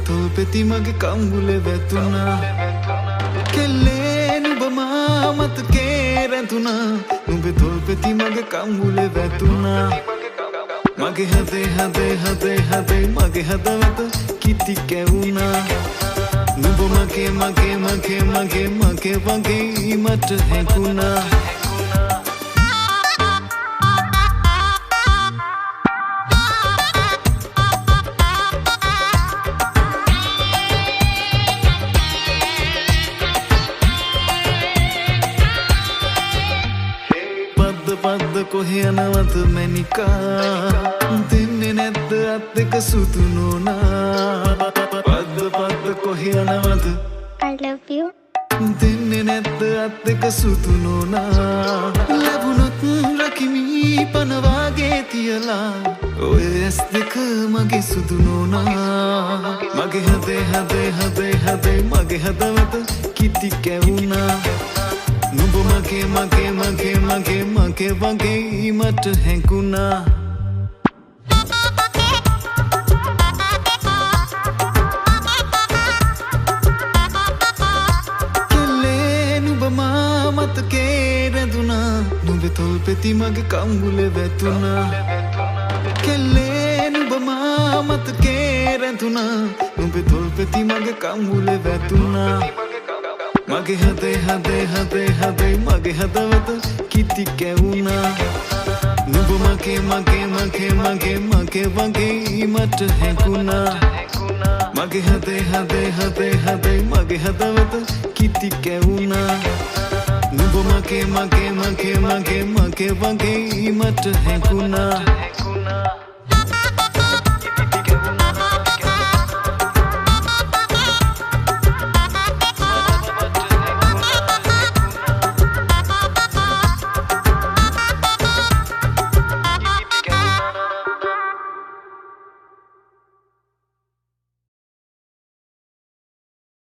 තොල්පෙති මගේ කම්බුලේ වැතුනා කෙල්ලේ නුඹ මා මතකේ රැඳුනා නුඹේ තොල්පෙති මගේ කම්බුලේ වැතුනා මගේ හදේ මගේ හදවත කිති කැවුනා නුඹ මගේ වගේ මට හැඟුණා පද්ද කොහෙ යනවද මැනිකා දෙන්නේ නැද්ද අත් දෙක සුදු නෝනා පද්ද කොහෙ යනවද I love you දෙන්නේ නැද්ද අත් දෙක සුදු නෝනා ලැබුණොත් රකිමි පනවාගේ තියලා ඔය ඇස් දෙක මගේ සුදු නෝනා මගේ හදේ මගේ හදවත කිති කැවුනා නුඹ මගේ වගේ මට හැඟුණා කෙල්ලේ නුඹ මා මතකේ රැඳුනා නුඹේ තොල්පෙති මගේ කම්බුලේ වැතුනා කෙල්ලේ නුඹ මා මතකේ රැඳුනා නුඹේ තොල්පෙති මගේ කම්බුලේ වැතුනා මගේ හදේ මගේ හදවත කිති කැවුනා නුඹ මගේ වගේ මට හැඟුණා මගේ හදේ මගේ හදවත කිති කැවුනා නුඹ මගේ වගේ මට හැඟුණා